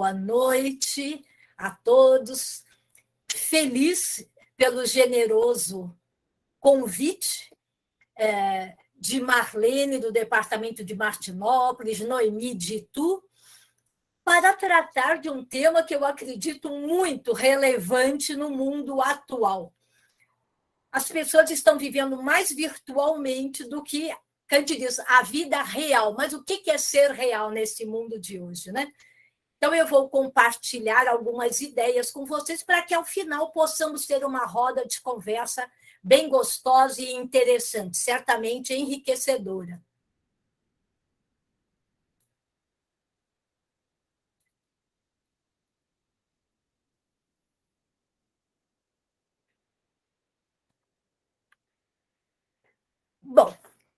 boa noite a todos. Feliz pelo generoso convite de Marlene, do departamento de Martinópolis, Noemi de Itu, para tratar de um tema que eu acredito muito relevante no mundo atual. As pessoas estão vivendo mais virtualmente do que, a gente diz, a vida real. Mas o que é ser real nesse mundo de hoje, né? Então, eu vou compartilhar algumas ideias com vocês para que, ao final, possamos ter uma roda de conversa bem gostosa e interessante, certamente enriquecedora. Bom,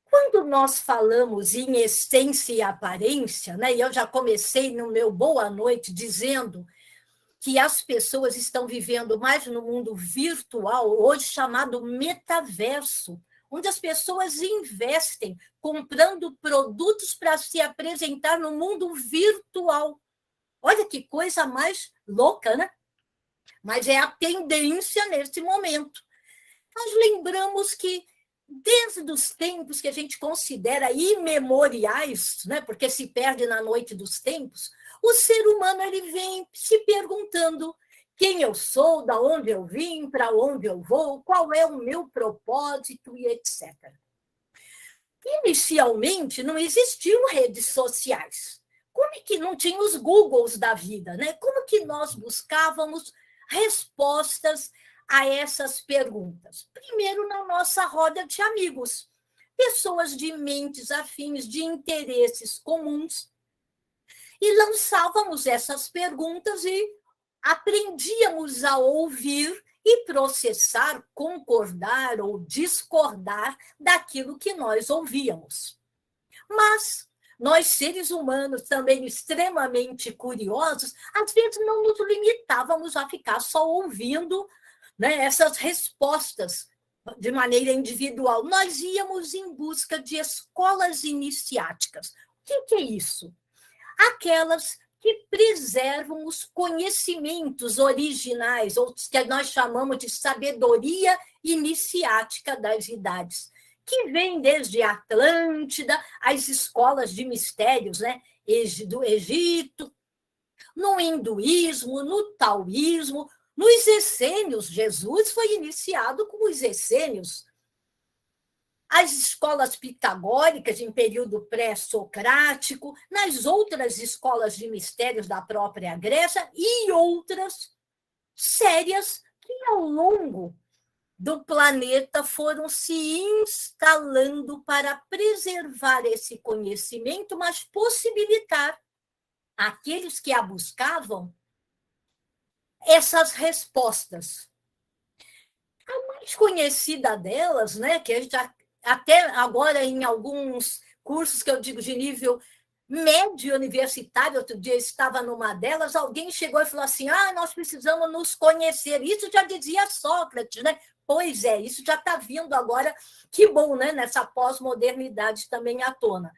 quando nós falamos em essência e aparência, né, e eu já comecei no meu boa noite dizendo que as pessoas estão vivendo mais no mundo virtual, hoje chamado metaverso, onde as pessoas investem comprando produtos para se apresentar no mundo virtual. Olha que coisa mais louca, né? Mas é a tendência nesse momento. Nós lembramos que, desde os tempos que a gente considera imemoriais, né, porque se perde na noite dos tempos, o ser humano ele vem se perguntando quem eu sou, de onde eu vim, para onde eu vou, qual é o meu propósito e etc. Inicialmente, não existiam redes sociais. Como é que não tinha os Googles da vida, né? Como que nós buscávamos respostas a essas perguntas? Primeiro, na nossa roda de amigos, pessoas de mentes afins, de interesses comuns, e lançávamos essas perguntas e aprendíamos a ouvir e processar, concordar ou discordar daquilo que nós ouvíamos. Mas nós, seres humanos, também extremamente curiosos, às vezes não nos limitávamos a ficar só ouvindo, né, essas respostas de maneira individual. Nós íamos em busca de escolas iniciáticas. O que é isso? Aquelas que preservam os conhecimentos originais, ou que nós chamamos de sabedoria iniciática das idades, que vem desde a Atlântida, as escolas de mistérios, né, do Egito, no hinduísmo, no taoísmo, nos essênios. Jesus foi iniciado com os essênios. As escolas pitagóricas em período pré-socrático, nas outras escolas de mistérios da própria Grécia e outras sérias que, ao longo do planeta, foram se instalando para preservar esse conhecimento, mas possibilitar àqueles que a buscavam essas respostas. A mais conhecida delas, né, que a gente até agora em alguns cursos que eu digo de nível médio universitário, outro dia estava numa delas, alguém chegou e falou assim, nós precisamos nos conhecer. Isso já dizia Sócrates, né? Pois é, isso já está vindo agora, que bom, né? Nessa pós-modernidade também à tona.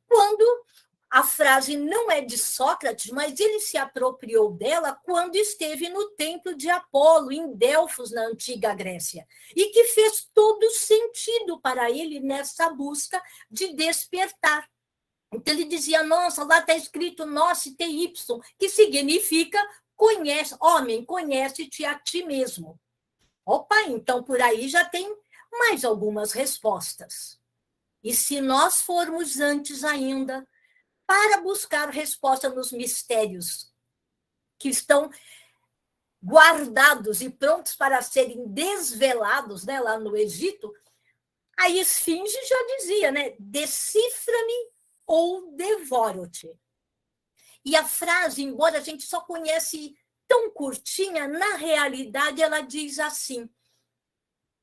Quando a frase não é de Sócrates, mas ele se apropriou dela quando esteve no templo de Apolo, em Delfos, na antiga Grécia, e que fez todo sentido para ele nessa busca de despertar. Então, ele dizia, nossa, lá está escrito Noce TY, que significa conhece, homem, conhece-te a ti mesmo. Opa, então por aí já tem mais algumas respostas. E se nós formos antes ainda, para buscar resposta nos mistérios que estão guardados e prontos para serem desvelados, né, lá no Egito, a esfinge já dizia, né, decifra-me ou devoro-te. E a frase, embora a gente só conhece tão curtinha, na realidade ela diz assim,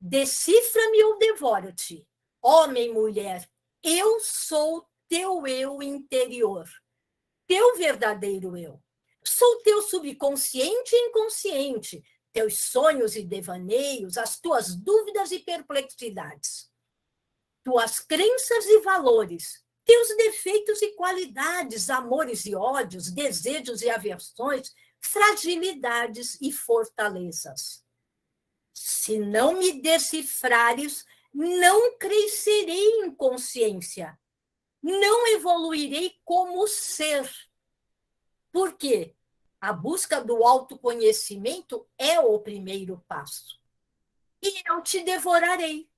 decifra-me ou devoro-te, homem, mulher, eu sou teu eu interior, teu verdadeiro eu. Sou teu subconsciente e inconsciente, teus sonhos e devaneios, as tuas dúvidas e perplexidades, tuas crenças e valores, Teus defeitos e qualidades, amores e ódios, desejos e aversões, fragilidades e fortalezas. Se não me decifrares, não crescerei em consciência, não evoluirei como ser. Por quê? A busca do autoconhecimento é o primeiro passo. E eu te devorarei.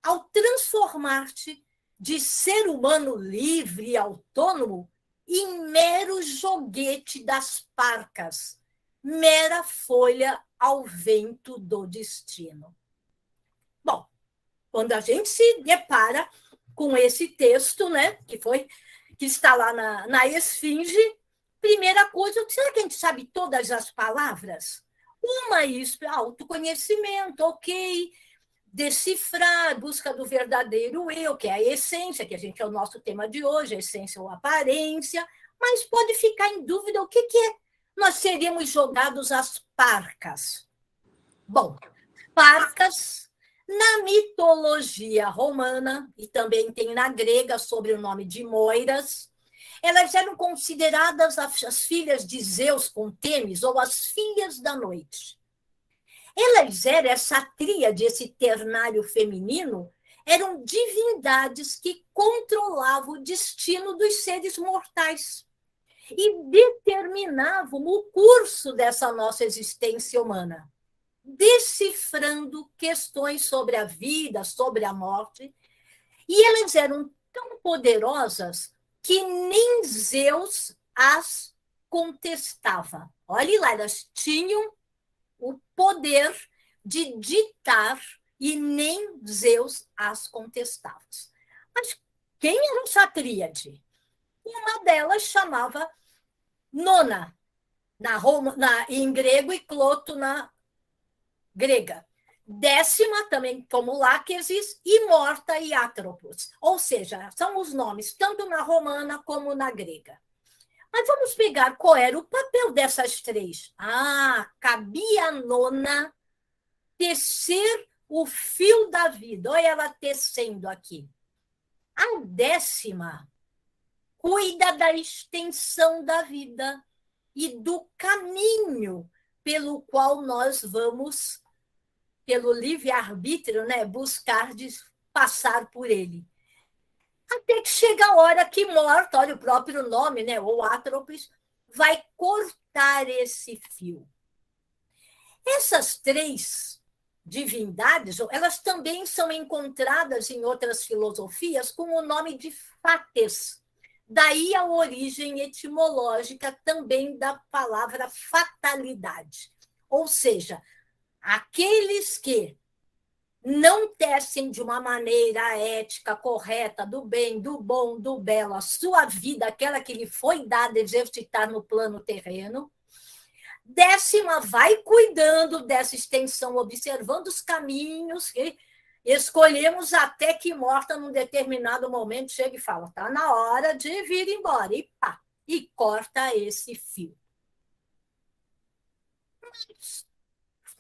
Ao transformar-te de ser humano livre e autônomo em mero joguete das parcas, mera folha ao vento do destino. Bom, quando a gente se depara com esse texto, né, que está lá na Esfinge, primeira coisa, será que a gente sabe todas as palavras? Uma é isso, autoconhecimento, ok, decifrar, busca do verdadeiro eu, que é a essência, que a gente é o nosso tema de hoje, a essência ou a aparência, mas pode ficar em dúvida o que é. Nós seríamos jogados às parcas. Bom, parcas, na mitologia romana, e também tem na grega, sobre o nome de Moiras, elas eram consideradas as filhas de Zeus com Têmis, ou as filhas da noite. Elas eram essa tríade, esse ternário feminino, eram divindades que controlavam o destino dos seres mortais e determinavam o curso dessa nossa existência humana, decifrando questões sobre a vida, sobre a morte, e elas eram tão poderosas que nem Zeus as contestava. Olhe lá, elas tinham o poder de ditar e nem Zeus as contestava. Mas quem era essa tríade? Uma delas chamava Nona, em grego, e Cloto na grega. Décima, também como Láquesis, e Morta e Atropos. Ou seja, são os nomes tanto na romana como na grega. Mas vamos pegar qual era o papel dessas três. Cabia a Nona tecer o fio da vida. Olha ela tecendo aqui. A décima cuida da extensão da vida e do caminho pelo qual nós vamos, pelo livre-arbítrio, né, buscar passar por ele. Até que chega a hora que Morta, olha o próprio nome, né, ou Atropos, vai cortar esse fio. Essas três divindades, elas também são encontradas em outras filosofias com o nome de fates. Daí a origem etimológica também da palavra fatalidade. Ou seja, aqueles que não tecem de uma maneira ética, correta, do bem, do bom, do belo, a sua vida, aquela que lhe foi dada exercitar no plano terreno. Décima, vai cuidando dessa extensão, observando os caminhos que escolhemos, até que Morta, num determinado momento, chega e fala, está na hora de vir embora, e pá, e corta esse fio. Mas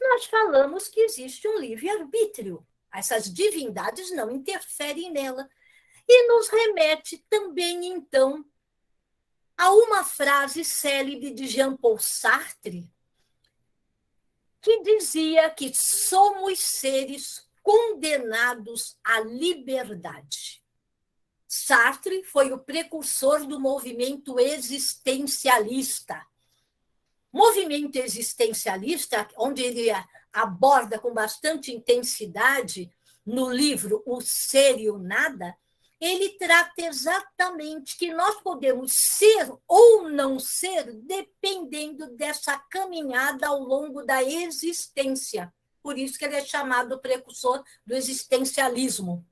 nós falamos que existe um livre-arbítrio. Essas divindades não interferem nela. E nos remete também, então, a uma frase célebre de Jean-Paul Sartre, que dizia que somos seres condenados à liberdade. Sartre foi o precursor do movimento existencialista. Movimento existencialista, onde ele aborda com bastante intensidade no livro O Ser e o Nada, ele trata exatamente que nós podemos ser ou não ser dependendo dessa caminhada ao longo da existência. Por isso que ele é chamado precursor do existencialismo.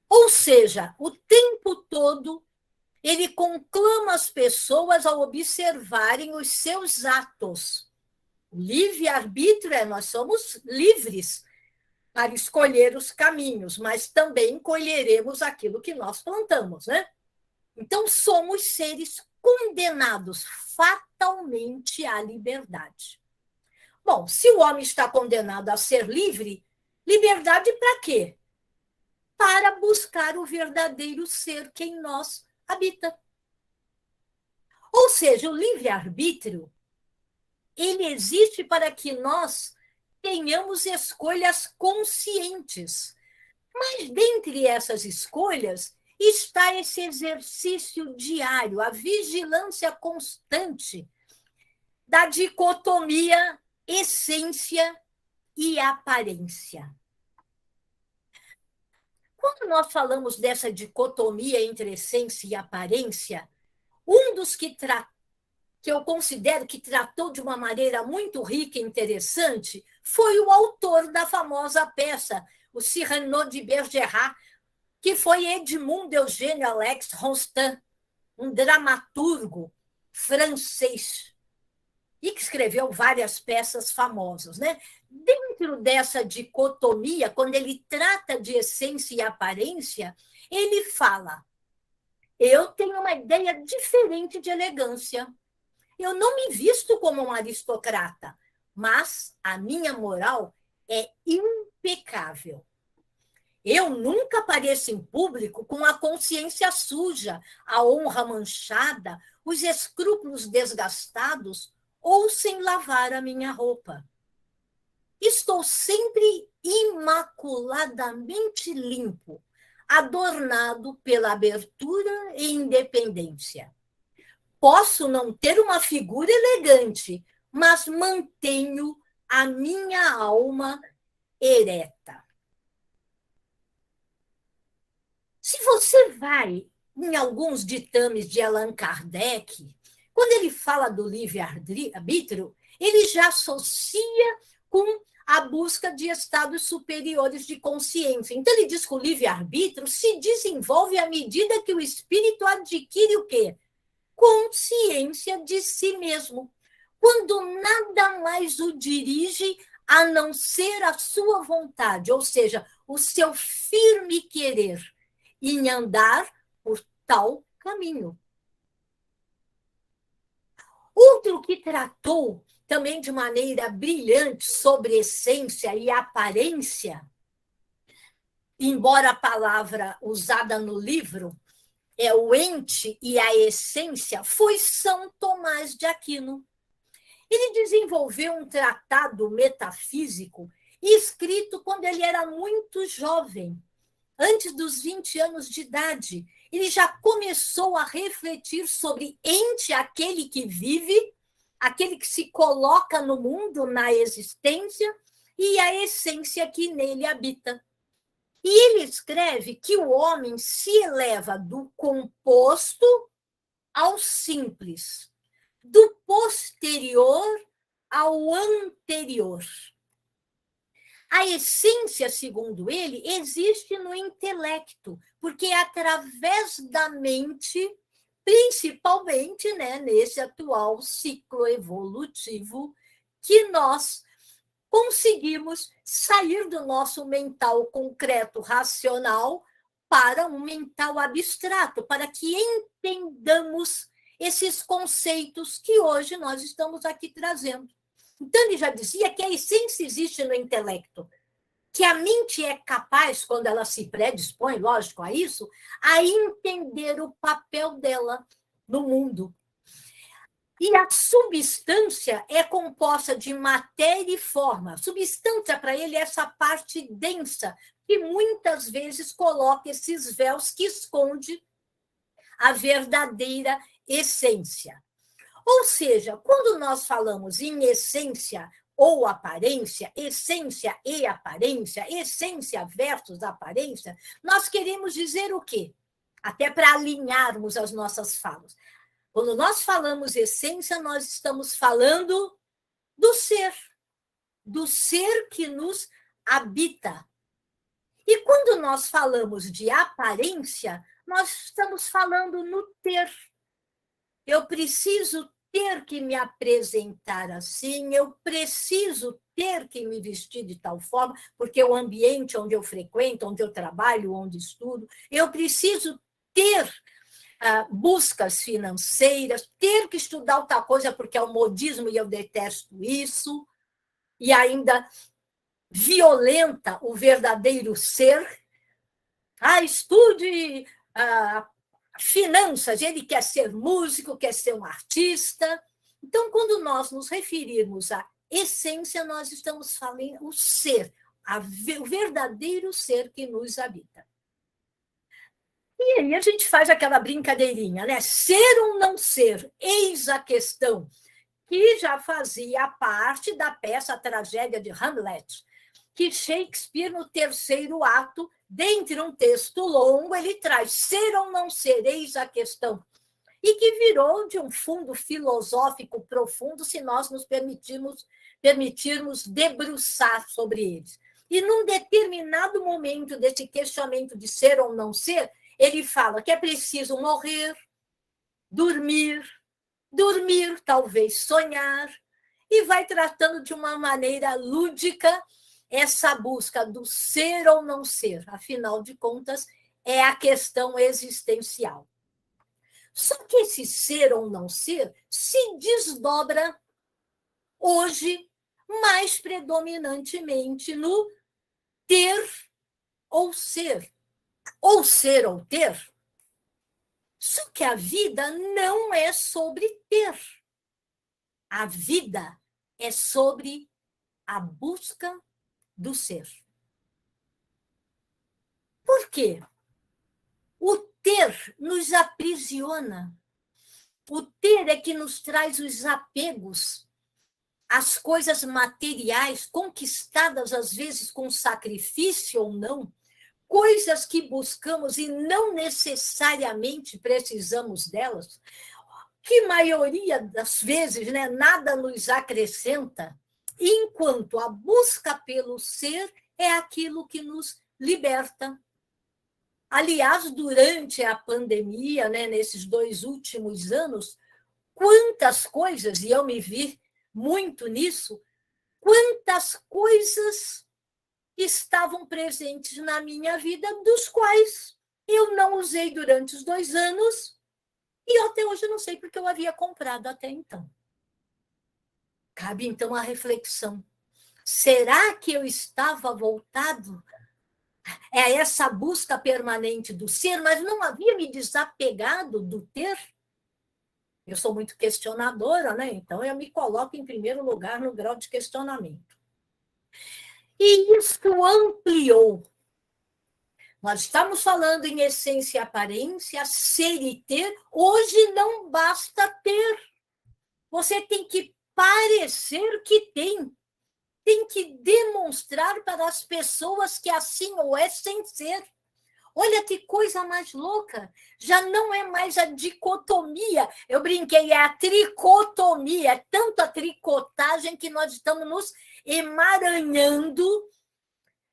Ou seja, o tempo todo ele conclama as pessoas a observarem os seus atos. O livre-arbítrio nós somos livres para escolher os caminhos, mas também colheremos aquilo que nós plantamos, né? Então, somos seres condenados fatalmente à liberdade. Bom, se o homem está condenado a ser livre, liberdade para quê? para buscar o verdadeiro ser que em nós habita. Ou seja, o livre-arbítrio, ele existe para que nós tenhamos escolhas conscientes. Mas dentre essas escolhas está esse exercício diário, a vigilância constante da dicotomia essência e aparência. Quando nós falamos dessa dicotomia entre essência e aparência, um dos que eu considero que tratou de uma maneira muito rica e interessante foi o autor da famosa peça, o Cyrano de Bergerac, que foi Edmond Eugène Alex Rostand, um dramaturgo francês, e que escreveu várias peças famosas, né? Dentro dessa dicotomia, quando ele trata de essência e aparência, ele fala: eu tenho uma ideia diferente de elegância. Eu não me visto como um aristocrata, mas a minha moral é impecável. Eu nunca apareço em público com a consciência suja, a honra manchada, os escrúpulos desgastados ou sem lavar a minha roupa. Estou sempre imaculadamente limpo, adornado pela abertura e independência. Posso não ter uma figura elegante, mas mantenho a minha alma ereta. Se você vai em alguns ditames de Allan Kardec, quando ele fala do livre-arbítrio, ele já associa com a busca de estados superiores de consciência. Então, ele diz que o livre-arbítrio se desenvolve à medida que o espírito adquire o quê? Consciência de si mesmo, quando nada mais o dirige a não ser a sua vontade, ou seja, o seu firme querer em andar por tal caminho. Outro que tratou também de maneira brilhante sobre essência e aparência, embora a palavra usada no livro é o ente e a essência, foi São Tomás de Aquino. Ele desenvolveu um tratado metafísico escrito quando ele era muito jovem, antes dos 20 anos de idade. Ele já começou a refletir sobre ente, aquele que vive, aquele que se coloca no mundo, na existência, e a essência que nele habita. E ele escreve que o homem se eleva do composto ao simples, do posterior ao anterior. A essência, segundo ele, existe no intelecto, porque é através da mente, principalmente, né, nesse atual ciclo evolutivo, que nós conseguimos sair do nosso mental concreto, racional, para um mental abstrato, para que entendamos esses conceitos que hoje nós estamos aqui trazendo. Então, ele já dizia que a essência existe no intelecto, que a mente é capaz, quando ela se predispõe, lógico, a isso, a entender o papel dela no mundo. E a substância é composta de matéria e forma. Substância, para ele, é essa parte densa, que muitas vezes coloca esses véus que esconde a verdadeira essência. Ou seja, quando nós falamos em essência ou aparência, essência e aparência, essência versus aparência, nós queremos dizer o quê? Até para alinharmos as nossas falas. Quando nós falamos essência, nós estamos falando do ser que nos habita. E quando nós falamos de aparência, nós estamos falando no ter. Eu preciso ter que me apresentar assim, eu preciso ter que me vestir de tal forma, porque o ambiente onde eu frequento, onde eu trabalho, onde estudo, eu preciso ter buscas financeiras, ter que estudar outra coisa porque é o modismo e eu detesto isso, e ainda violenta o verdadeiro ser. Estude finanças, ele quer ser músico, quer ser um artista. Então, quando nós nos referirmos à essência, nós estamos falando o ser, o verdadeiro ser que nos habita. E aí a gente faz aquela brincadeirinha, né? Ser ou não ser, eis a questão, que já fazia parte da peça A Tragédia de Hamlet, que Shakespeare, no terceiro ato, dentre um texto longo, ele traz ser ou não ser, eis a questão, e que virou de um fundo filosófico profundo se nós nos permitirmos debruçar sobre eles. E num determinado momento desse questionamento de ser ou não ser, ele fala que é preciso morrer, dormir, talvez sonhar, e vai tratando de uma maneira lúdica essa busca do ser ou não ser. Afinal de contas, é a questão existencial. Só que esse ser ou não ser se desdobra hoje mais predominantemente no ter ou ser ou ter. Só que a vida não é sobre ter. A vida é sobre a busca do ser. Por quê? O ter nos aprisiona. O ter é que nos traz os apegos às coisas materiais, conquistadas às vezes com sacrifício ou não, coisas que buscamos e não necessariamente precisamos delas, que maioria das vezes, né, nada nos acrescenta, enquanto a busca pelo ser é aquilo que nos liberta. Aliás, durante a pandemia, né, nesses 2 últimos anos, quantas coisas, e eu me vi muito nisso, quantas coisas estavam presentes na minha vida, dos quais eu não usei durante os 2 anos, e até hoje não sei porque eu havia comprado até então. Cabe, então, a reflexão. Será que eu estava voltado a essa busca permanente do ser, mas não havia me desapegado do ter? Eu sou muito questionadora, né? Então eu me coloco em primeiro lugar no grau de questionamento. E isso ampliou. Nós estamos falando em essência e aparência, ser e ter. Hoje não basta ter. Você tem que parecer que tem que demonstrar para as pessoas que assim ou é sem ser. Olha que coisa mais louca, já não é mais a dicotomia, eu brinquei, é a tricotomia, é tanto a tricotagem que nós estamos nos emaranhando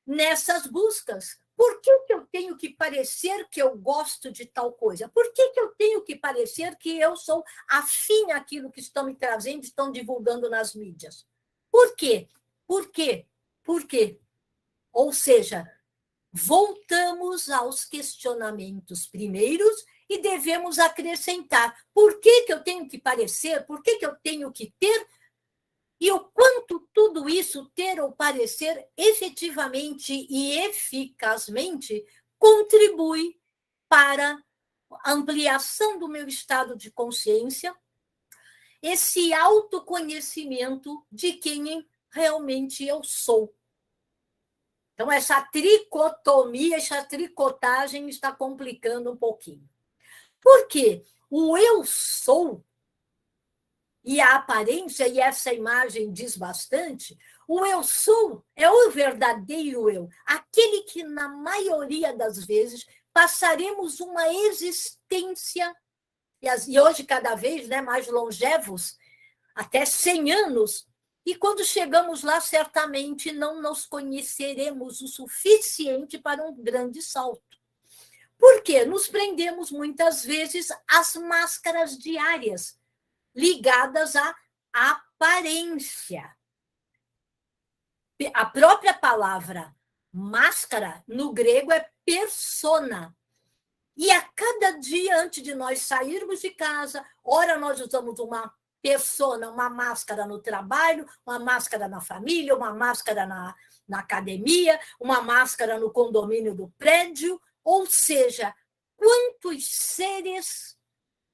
nessas buscas. Por que eu tenho que parecer que eu gosto de tal coisa? Por que eu tenho que parecer que eu sou afim àquilo que estão me trazendo, estão divulgando nas mídias? Por quê? Por quê? Por quê? Ou seja, voltamos aos questionamentos primeiros e devemos acrescentar por que eu tenho que parecer, por que eu tenho que ter, e o quanto tudo isso, ter ou parecer, efetivamente e eficazmente contribui para a ampliação do meu estado de consciência, esse autoconhecimento de quem realmente eu sou. Então, essa tricotomia, essa tricotagem está complicando um pouquinho. Por quê? O eu sou, e a aparência, e essa imagem diz bastante, o eu sou é o verdadeiro eu, aquele que, na maioria das vezes, passaremos uma existência, e hoje cada vez, né, mais longevos, até 100 anos, e quando chegamos lá, certamente não nos conheceremos o suficiente para um grande salto. Por quê? Nos prendemos muitas vezes às máscaras diárias, ligadas à aparência. A própria palavra máscara, no grego, é persona. E a cada dia, antes de nós sairmos de casa, ora nós usamos uma persona, uma máscara no trabalho, uma máscara na família, uma máscara na academia, uma máscara no condomínio do prédio, Ou seja, quantos seres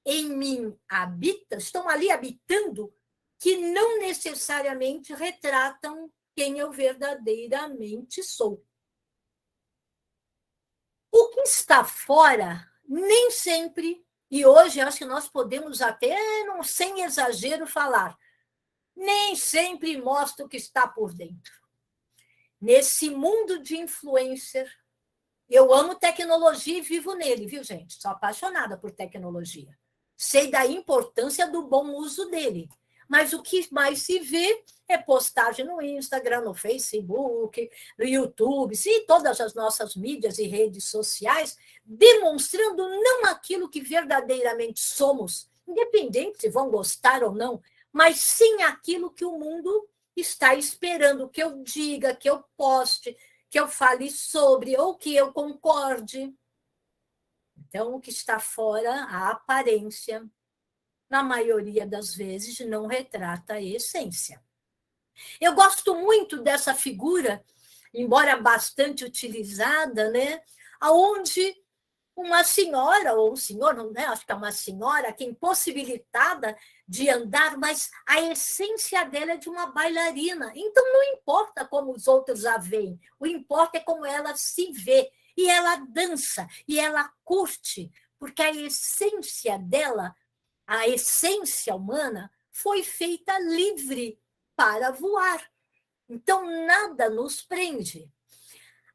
em mim habitam, estão ali habitando, que não necessariamente retratam quem eu verdadeiramente sou. O que está fora, nem sempre, e hoje acho que nós podemos até, sem exagero, falar, nem sempre mostra o que está por dentro. Nesse mundo de influencer, eu amo tecnologia e vivo nele, viu, gente? Sou apaixonada por tecnologia. Sei da importância do bom uso dele. Mas o que mais se vê é postagem no Instagram, no Facebook, no YouTube, sim, todas as nossas mídias e redes sociais, demonstrando não aquilo que verdadeiramente somos, independente se vão gostar ou não, mas sim aquilo que o mundo está esperando que eu diga, que eu poste, que eu fale sobre ou que eu concorde. Então, o que está fora, a aparência, na maioria das vezes, não retrata a essência. Eu gosto muito dessa figura, embora bastante utilizada, né? Onde uma senhora, ou um senhor, não é? Acho que é uma senhora, que é impossibilitada de andar, mas a essência dela é de uma bailarina. Então, não importa como os outros a veem, o importa é como ela se vê. E ela dança, e ela curte, porque a essência dela, a essência humana, foi feita livre para voar. Então, nada nos prende.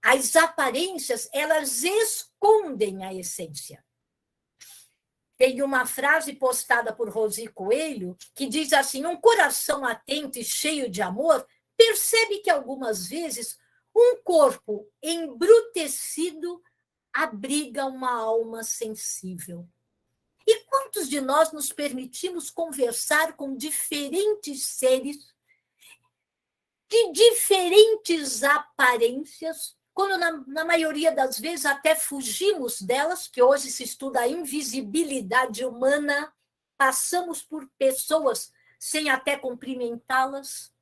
As aparências, elas escondem a essência. Tem uma frase postada por Rosi Coelho que diz assim: um coração atento e cheio de amor percebe que algumas vezes um corpo embrutecido abriga uma alma sensível. E quantos de nós nos permitimos conversar com diferentes seres de diferentes aparências, quando na maioria das vezes até fugimos delas, que hoje se estuda a invisibilidade humana, passamos por pessoas sem até cumprimentá-las?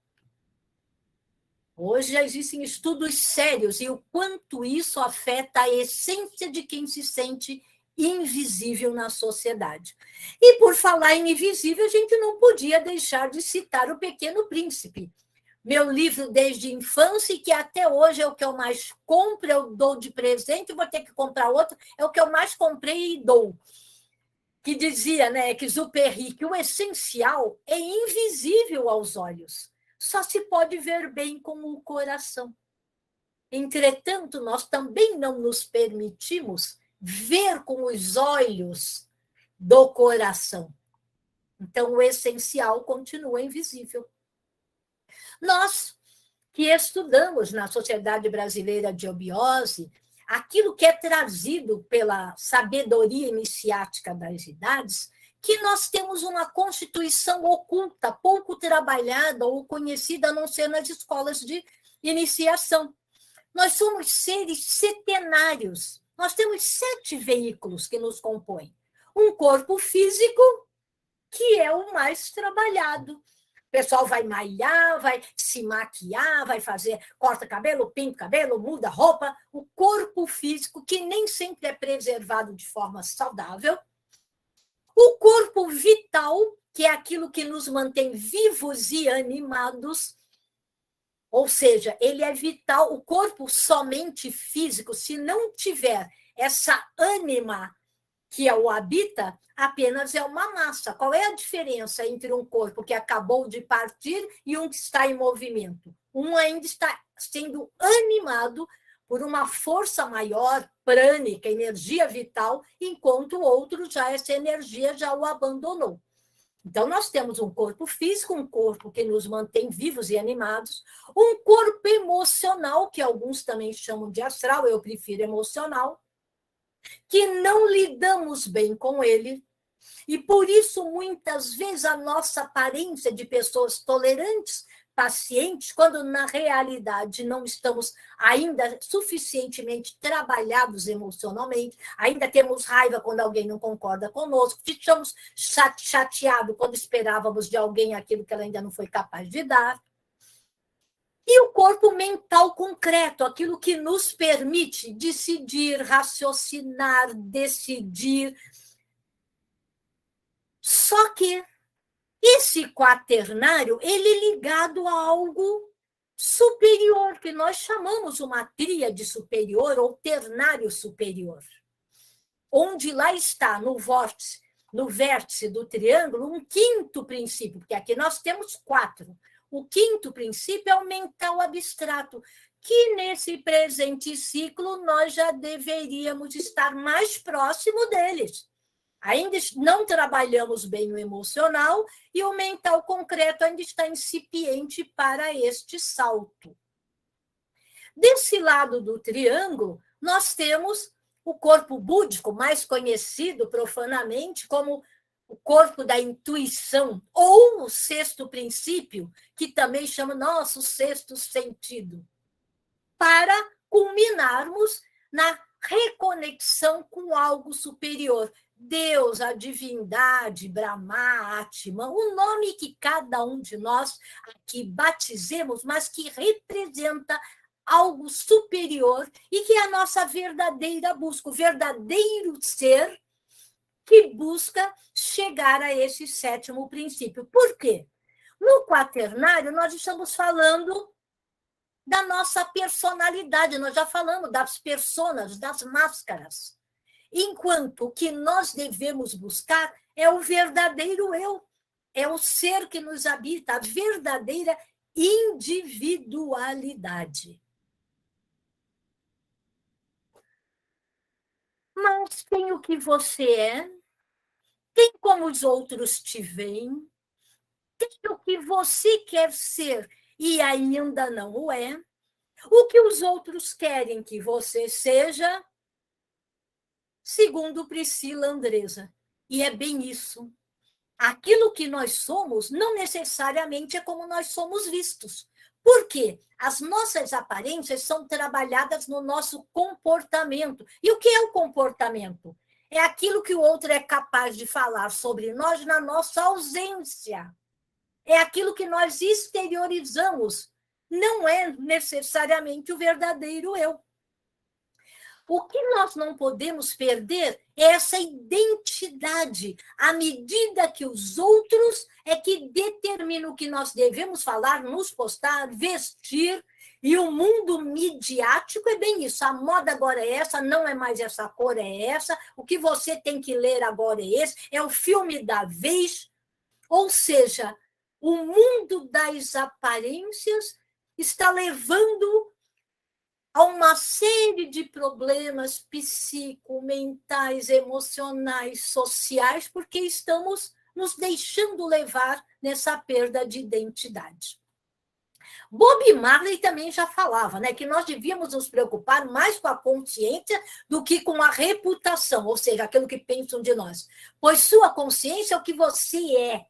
Hoje já existem estudos sérios e o quanto isso afeta a essência de quem se sente invisível na sociedade. E por falar em invisível, a gente não podia deixar de citar o Pequeno Príncipe, meu livro desde a infância, e que até hoje é o que eu mais compro, eu dou de presente, vou ter que comprar outro, é o que eu mais comprei e dou. Que dizia, né, que Exupéry, que o essencial é invisível aos olhos, só se pode ver bem com o coração. Entretanto, nós também não nos permitimos ver com os olhos do coração. Então, o essencial continua invisível. Nós que estudamos na Sociedade Brasileira de Obiose, aquilo que é trazido pela sabedoria iniciática das idades, que nós temos uma constituição oculta, pouco trabalhada ou conhecida, a não ser nas escolas de iniciação. Nós somos seres setenários, nós temos 7 veículos que nos compõem. Um corpo físico, que é o mais trabalhado. O pessoal vai malhar, vai se maquiar, vai fazer, corta cabelo, pinta cabelo, muda roupa. O corpo físico, que nem sempre é preservado de forma saudável. O corpo vital, que é aquilo que nos mantém vivos e animados. Ou seja, ele é vital. O corpo somente físico, se não tiver essa ânima que o habita, apenas é uma massa. Qual é a diferença entre um corpo que acabou de partir e um que está em movimento? Um ainda está sendo animado por uma força maior, prânica, energia vital, enquanto o outro essa energia já o abandonou. Então, nós temos um corpo físico, um corpo que nos mantém vivos e animados, um corpo emocional, que alguns também chamam de astral, eu prefiro emocional, que não lidamos bem com ele, e por isso, muitas vezes, a nossa aparência de pessoas tolerantes, pacientes, quando na realidade não estamos ainda suficientemente trabalhados emocionalmente, ainda temos raiva quando alguém não concorda conosco, ficamos chateados quando esperávamos de alguém aquilo que ela ainda não foi capaz de dar. E o corpo mental concreto, aquilo que nos permite decidir, raciocinar, decidir. Só que esse quaternário, ele é ligado a algo superior, que nós chamamos uma tríade superior ou ternário superior, onde lá está, no vértice do triângulo, um quinto princípio, porque aqui nós temos 4. O quinto princípio é o mental abstrato, que nesse presente ciclo nós já deveríamos estar mais próximo deles. Ainda não trabalhamos bem o emocional e o mental concreto ainda está incipiente para este salto. Desse lado do triângulo, nós temos o corpo búdico, mais conhecido profanamente como o corpo da intuição, ou o sexto princípio, que também chama nosso sexto sentido, para culminarmos na reconexão com algo superior. Deus, a divindade, Brahma, Atman, o nome que cada um de nós aqui batizemos, mas que representa algo superior e que é a nossa verdadeira busca, o verdadeiro ser que busca chegar a esse sétimo princípio. Por quê? No quaternário, nós estamos falando da nossa personalidade, nós já falamos das personas, das máscaras. Enquanto o que nós devemos buscar é o verdadeiro eu, é o ser que nos habita, a verdadeira individualidade. Mas tem o que você é, tem como os outros te veem, tem o que você quer ser e ainda não o é, o que os outros querem que você seja, segundo Priscila Andresa. E é bem isso. Aquilo que nós somos não necessariamente é como nós somos vistos. Por quê? As nossas aparências são trabalhadas no nosso comportamento. E o que é o comportamento? É aquilo que o outro é capaz de falar sobre nós na nossa ausência. É aquilo que nós exteriorizamos. Não é necessariamente o verdadeiro eu. O que nós não podemos perder é essa identidade, à medida que os outros é que determinam o que nós devemos falar, nos postar, vestir, e o mundo midiático é bem isso. A moda agora é essa, não é mais essa cor, é essa. O que você tem que ler agora é esse. É o filme da vez. Ou seja, o mundo das aparências está levando a uma série de problemas psicomentais, emocionais, sociais, porque estamos nos deixando levar nessa perda de identidade. Bob Marley também já falava, né, que nós devíamos nos preocupar mais com a consciência do que com a reputação, ou seja, aquilo que pensam de nós. Pois sua consciência é o que você é,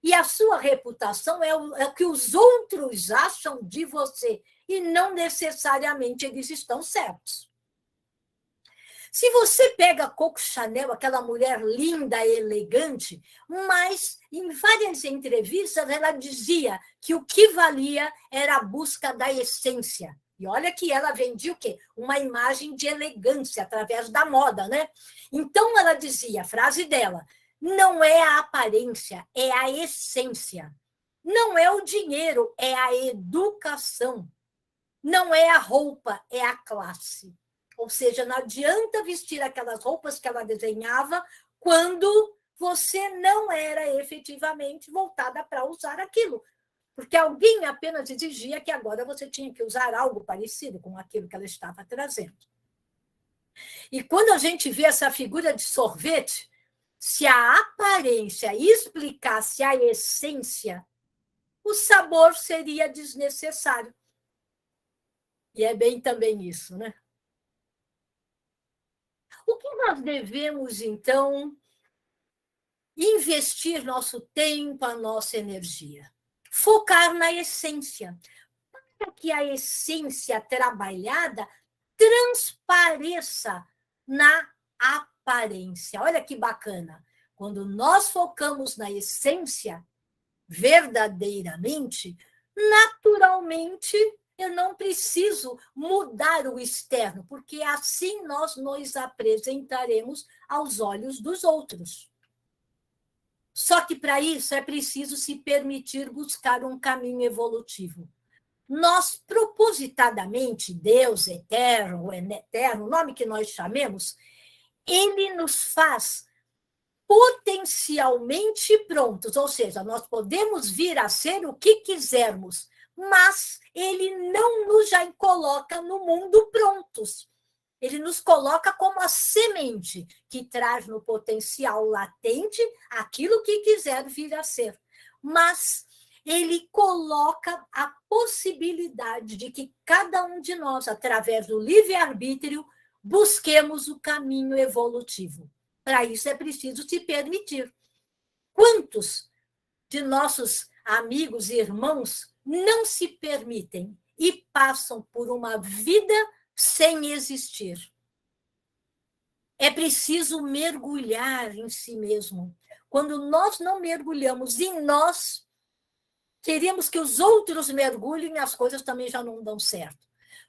e a sua reputação é o que os outros acham de você, e não necessariamente eles estão certos. Se você pega Coco Chanel, aquela mulher linda e elegante, mas em várias entrevistas ela dizia que o que valia era a busca da essência. E olha que ela vendia o quê? Uma imagem de elegância através da moda, né? Então ela dizia, a frase dela, não é a aparência, é a essência. Não é o dinheiro, é a educação. Não é a roupa, é a classe. Ou seja, não adianta vestir aquelas roupas que ela desenhava quando você não era efetivamente voltada para usar aquilo. Porque alguém apenas exigia que agora você tinha que usar algo parecido com aquilo que ela estava trazendo. E quando a gente vê essa figura de sorvete, se a aparência explicasse a essência, o sabor seria desnecessário. E é bem também isso, né? O que nós devemos, então, investir nosso tempo, a nossa energia? Focar na essência, para que a essência trabalhada transpareça na aparência. Olha que bacana. Quando nós focamos na essência, verdadeiramente, naturalmente eu não preciso mudar o externo, porque assim nós nos apresentaremos aos olhos dos outros. Só que para isso é preciso se permitir buscar um caminho evolutivo. Nós, propositadamente, Deus eterno, o nome que nós chamemos, ele nos faz potencialmente prontos, ou seja, nós podemos vir a ser o que quisermos, mas ele não nos já coloca no mundo prontos. Ele nos coloca como a semente que traz no potencial latente aquilo que quiser vir a ser. Mas ele coloca a possibilidade de que cada um de nós, através do livre-arbítrio, busquemos o caminho evolutivo. Para isso é preciso se permitir. Quantos de nossos amigos e irmãos não se permitem e passam por uma vida sem existir? É preciso mergulhar em si mesmo. Quando nós não mergulhamos em nós, queremos que os outros mergulhem, as coisas também já não dão certo.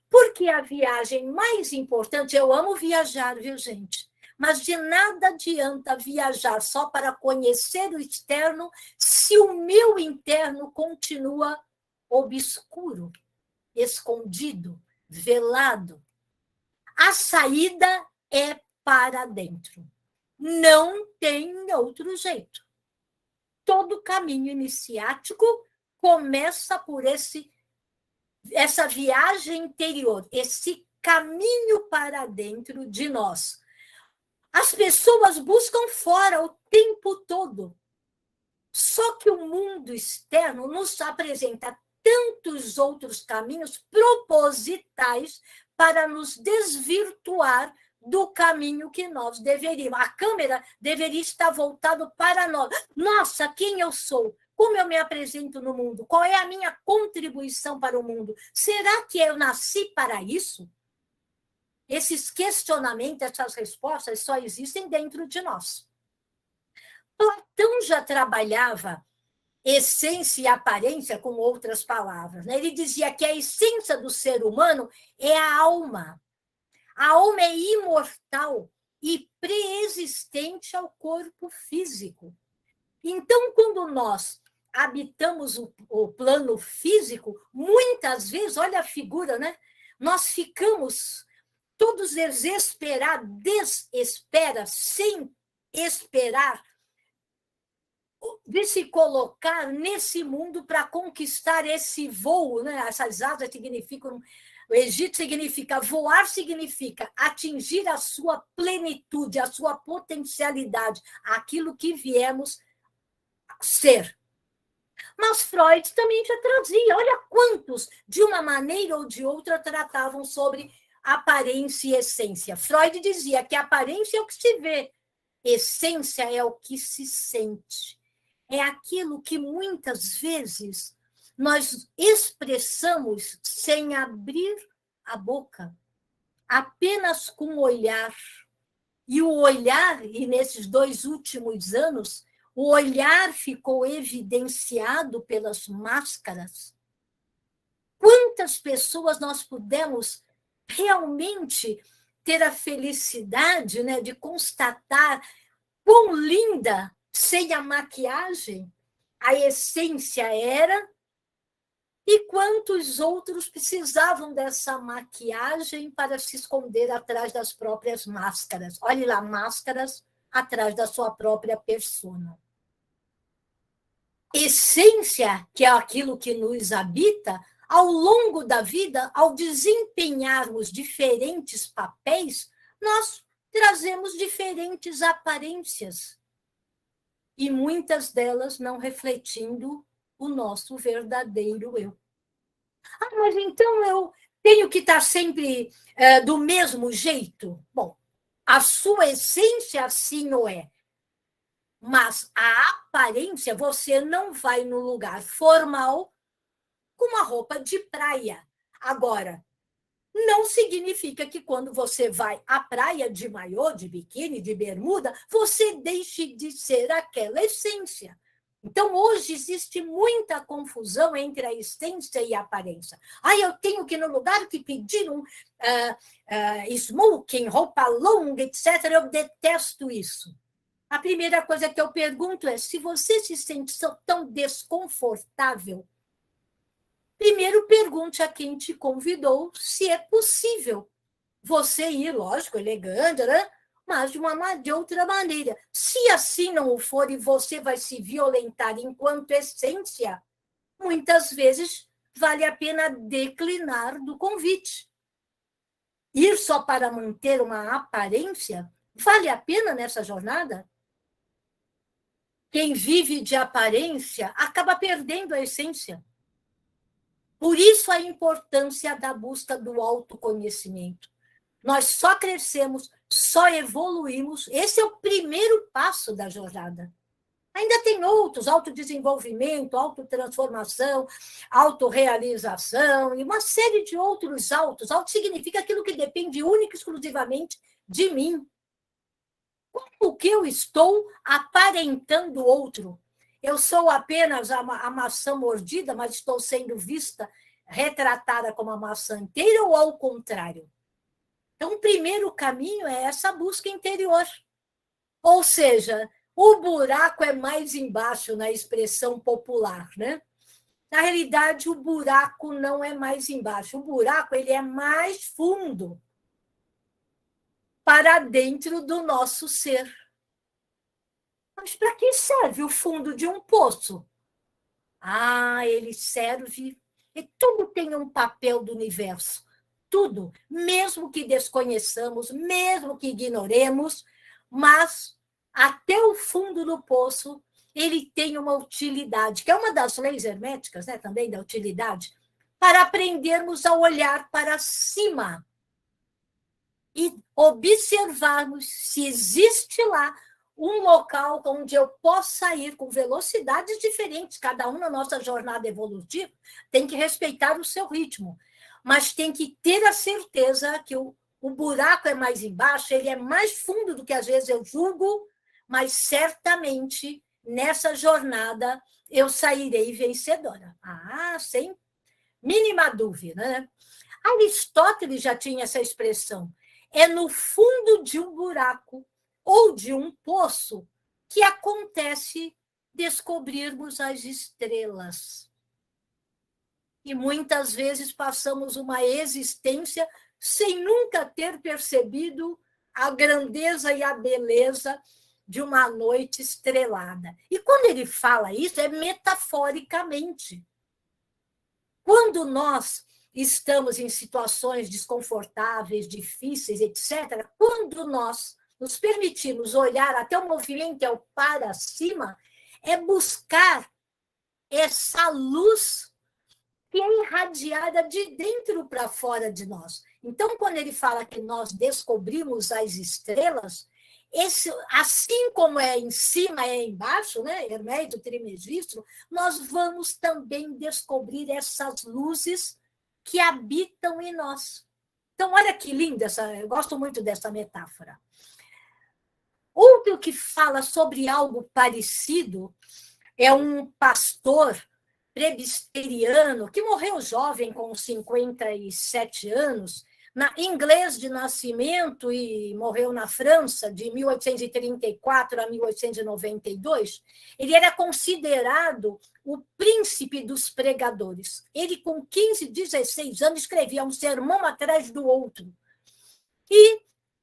Porque a viagem mais importante, eu amo viajar, viu, gente? Mas de nada adianta viajar só para conhecer o externo se o meu interno continua obscuro, escondido, velado. A saída é para dentro. Não tem outro jeito. Todo caminho iniciático começa por essa viagem interior, esse caminho para dentro de nós. As pessoas buscam fora o tempo todo. Só que o mundo externo nos apresenta tantos outros caminhos propositais para nos desvirtuar do caminho que nós deveríamos. A câmera deveria estar voltada para nós. Nossa, quem eu sou? Como eu me apresento no mundo? Qual é a minha contribuição para o mundo? Será que eu nasci para isso? Esses questionamentos, essas respostas só existem dentro de nós. Platão já trabalhava essência e aparência com outras palavras. Né? Ele dizia que a essência do ser humano é a alma. A alma é imortal e preexistente ao corpo físico. Então, quando nós habitamos o plano físico, muitas vezes, olha a figura, né? Nós ficamos todos desespera, sem esperar, de se colocar nesse mundo para conquistar esse voo, né? Essas asas significam, o Egito significa, voar significa atingir a sua plenitude, a sua potencialidade, aquilo que viemos ser. Mas Freud também já trazia, olha quantos, de uma maneira ou de outra, tratavam sobre aparência e essência. Freud dizia que a aparência é o que se vê, essência é o que se sente. É aquilo que muitas vezes nós expressamos sem abrir a boca, apenas com o olhar. E o olhar, e nesses 2 últimos anos, o olhar ficou evidenciado pelas máscaras. Quantas pessoas nós pudemos realmente ter a felicidade, né, de constatar quão linda, sem a maquiagem, a essência era, e quantos outros precisavam dessa maquiagem para se esconder atrás das próprias máscaras. Olhe lá, máscaras atrás da sua própria persona. Essência, que é aquilo que nos habita, ao longo da vida, ao desempenharmos diferentes papéis, nós trazemos diferentes aparências. E muitas delas não refletindo o nosso verdadeiro eu. Mas então eu tenho que estar sempre do mesmo jeito? Bom, a sua essência assim o é. Mas a aparência, você não vai no lugar formal com uma roupa de praia. Agora, não significa que quando você vai à praia de maiô, de biquíni, de bermuda, você deixe de ser aquela essência. Então, hoje existe muita confusão entre a essência e a aparência. Eu tenho que, no lugar que pediram smoking, roupa longa, etc., eu detesto isso. A primeira coisa que eu pergunto é, se você se sente tão desconfortável, primeiro pergunte a quem te convidou se é possível você ir, lógico, elegante, né? Mas de outra maneira. Se assim não o for e você vai se violentar enquanto essência, muitas vezes vale a pena declinar do convite. Ir só para manter uma aparência, vale a pena nessa jornada? Quem vive de aparência acaba perdendo a essência. Por isso a importância da busca do autoconhecimento. Nós só crescemos, só evoluímos. Esse é o primeiro passo da jornada. Ainda tem outros, autodesenvolvimento, autotransformação, autorrealização e uma série de outros autos. Auto significa aquilo que depende única e exclusivamente de mim. Como que eu estou aparentando outro? Eu sou apenas a maçã mordida, mas estou sendo vista, retratada como a maçã inteira ou ao contrário? Então, o primeiro caminho é essa busca interior. Ou seja, o buraco é mais embaixo na expressão popular, né? Na realidade, o buraco não é mais embaixo. O buraco ele é mais fundo para dentro do nosso ser. Mas para que serve o fundo de um poço? Ele serve... E tudo tem um papel do universo. Tudo, mesmo que desconheçamos, mesmo que ignoremos, mas até o fundo do poço ele tem uma utilidade, que é uma das leis herméticas, né, também da utilidade, para aprendermos a olhar para cima e observarmos se existe lá um local onde eu possa ir com velocidades diferentes, cada um na nossa jornada evolutiva tem que respeitar o seu ritmo, mas tem que ter a certeza que o buraco é mais embaixo, ele é mais fundo do que às vezes eu julgo, mas certamente nessa jornada eu sairei vencedora. Sem mínima dúvida, né? Aristóteles já tinha essa expressão. É no fundo de um buraco ou de um poço que acontece descobrirmos as estrelas. E muitas vezes passamos uma existência sem nunca ter percebido a grandeza e a beleza de uma noite estrelada. E quando ele fala isso, é metaforicamente. Quando nós estamos em situações desconfortáveis, difíceis, etc., quando nós nos permitimos olhar até o movimento é o para cima, é buscar essa luz que é irradiada de dentro para fora de nós. Então, quando ele fala que nós descobrimos as estrelas, assim como é em cima, é embaixo, né? Hermédio, Trismegisto, nós vamos também descobrir essas luzes que habitam em nós. Então, olha que linda eu gosto muito dessa metáfora. Outro que fala sobre algo parecido é um pastor presbiteriano que morreu jovem, com 57 anos, inglês de nascimento e morreu na França de 1834 a 1892. Ele era considerado o príncipe dos pregadores. Ele, com 15, 16 anos, escrevia um sermão atrás do outro. E,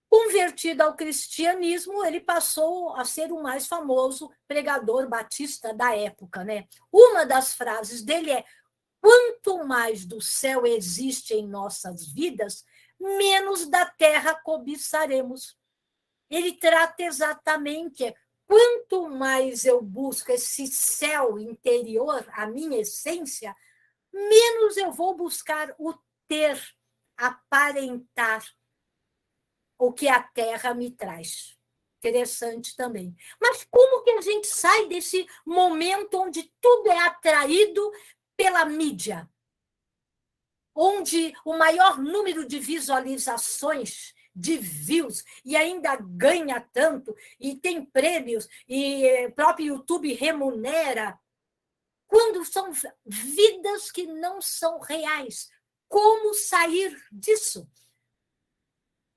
convertido ao cristianismo, ele passou a ser o mais famoso pregador batista da época, né? Uma das frases dele é: quanto mais do céu existe em nossas vidas, menos da terra cobiçaremos. Ele trata exatamente quanto mais eu busco esse céu interior, a minha essência, menos eu vou buscar o ter, aparentar o que a terra me traz. Interessante também. Mas como que a gente sai desse momento onde tudo é atraído pela mídia? Onde o maior número de visualizações de views e ainda ganha tanto, e tem prêmios, e o próprio YouTube remunera, quando são vidas que não são reais. Como sair disso?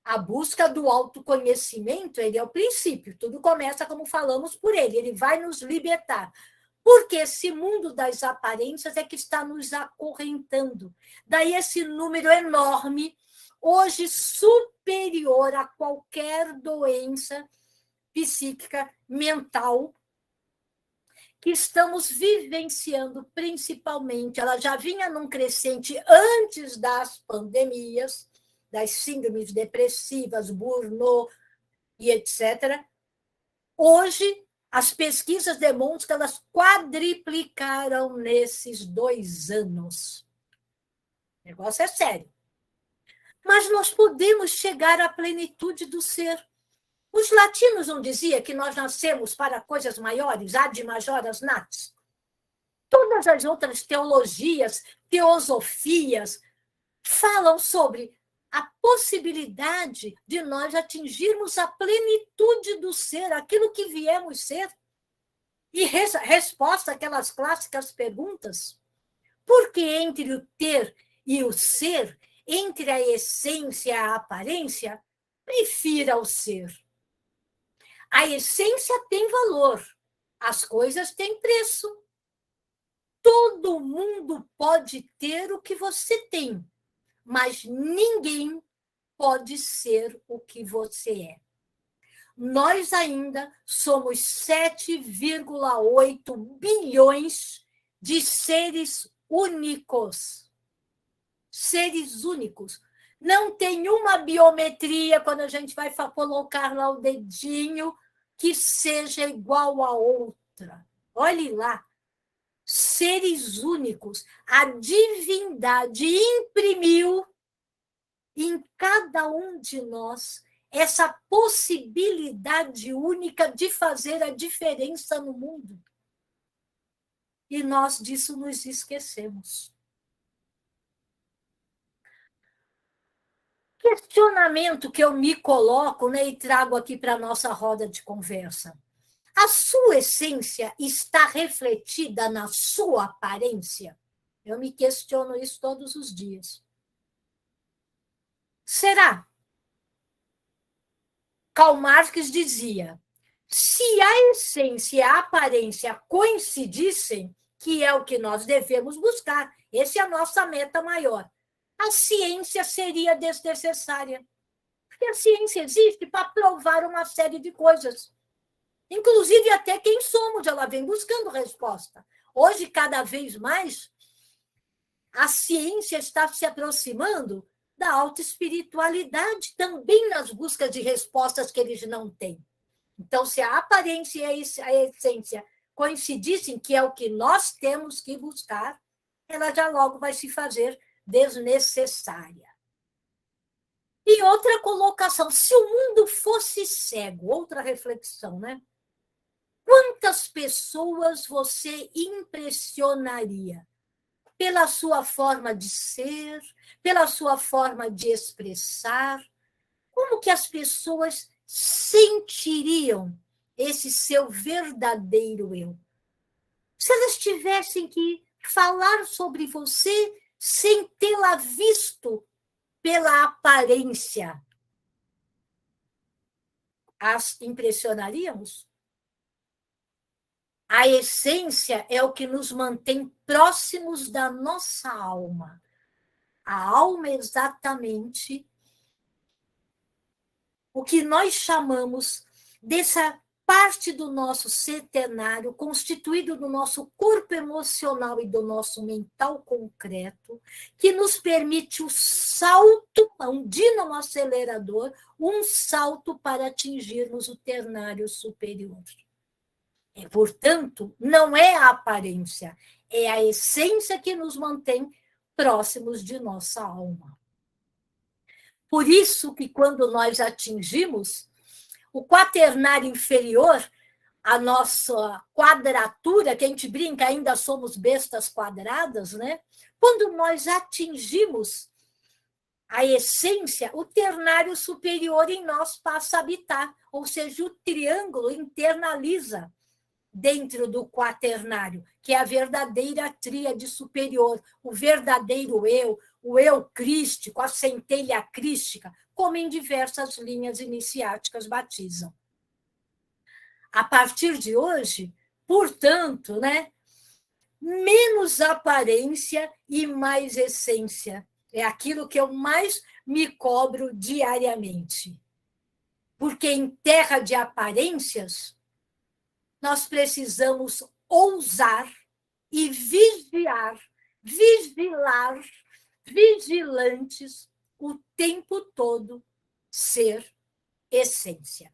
A busca do autoconhecimento, ele é o princípio, tudo começa como falamos por ele vai nos libertar. Porque esse mundo das aparências é que está nos acorrentando. Daí esse número enorme, hoje superior a qualquer doença psíquica, mental, que estamos vivenciando principalmente. Ela já vinha num crescente antes das pandemias, das síndromes depressivas, burnout e etc. Hoje, as pesquisas demonstram que elas quadriplicaram nesses 2 anos. O negócio é sério. Mas nós podemos chegar à plenitude do ser. Os latinos não diziam que nós nascemos para coisas maiores, ad majoras nat? Todas as outras teologias, teosofias, falam sobre a possibilidade de nós atingirmos a plenitude do ser, aquilo que viemos ser. E resposta àquelas clássicas perguntas. Por que entre o ter e o ser, entre a essência e a aparência, prefira o ser? A essência tem valor, as coisas têm preço. Todo mundo pode ter o que você tem, mas ninguém pode ser o que você é. Nós ainda somos 7,8 bilhões de seres únicos. Seres únicos. Não tem uma biometria, quando a gente vai colocar lá o dedinho, que seja igual a outra. Olhe lá. Seres únicos. A divindade imprimiu em cada um de nós essa possibilidade única de fazer a diferença no mundo. E nós disso nos esquecemos. Questionamento que eu me coloco, né, e trago aqui para a nossa roda de conversa. A sua essência está refletida na sua aparência? Eu me questiono isso todos os dias. Será? Karl Marx dizia, se a essência e a aparência coincidissem, que é o que nós devemos buscar, essa é a nossa meta maior, a ciência seria desnecessária. Porque a ciência existe para provar uma série de coisas. Inclusive até quem somos, ela vem buscando resposta. Hoje, cada vez mais, a ciência está se aproximando da autoespiritualidade, também nas buscas de respostas que eles não têm. Então, se a aparência e a essência coincidissem, que é o que nós temos que buscar, ela já logo vai se fazer desnecessária. E outra colocação, se o mundo fosse cego, outra reflexão, né? Quantas pessoas você impressionaria pela sua forma de ser, pela sua forma de expressar? Como que as pessoas sentiriam esse seu verdadeiro eu? Se elas tivessem que falar sobre você sem tê-la visto pela aparência, as impressionaríamos? A essência é o que nos mantém próximos da nossa alma. A alma é exatamente o que nós chamamos dessa parte do nosso setenário, constituído do nosso corpo emocional e do nosso mental concreto, que nos permite o salto, um dínamo acelerador, um salto para atingirmos o ternário superior. Portanto, não é a aparência, é a essência que nos mantém próximos de nossa alma. Por isso que quando nós atingimos o quaternário inferior, a nossa quadratura, que a gente brinca, ainda somos bestas quadradas, né? Quando nós atingimos a essência, o ternário superior em nós passa a habitar, ou seja, o triângulo internaliza dentro do quaternário, que é a verdadeira tríade superior, o verdadeiro eu, o eu crístico, a centelha crística, como em diversas linhas iniciáticas batizam. A partir de hoje, portanto, né, menos aparência e mais essência. É aquilo que eu mais me cobro diariamente. Porque em terra de aparências, nós precisamos ousar e vigiar, vigilar, vigilantes o tempo todo, ser essência.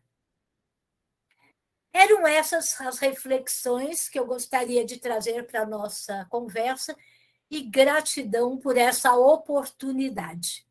Eram essas as reflexões que eu gostaria de trazer para a nossa conversa e gratidão por essa oportunidade.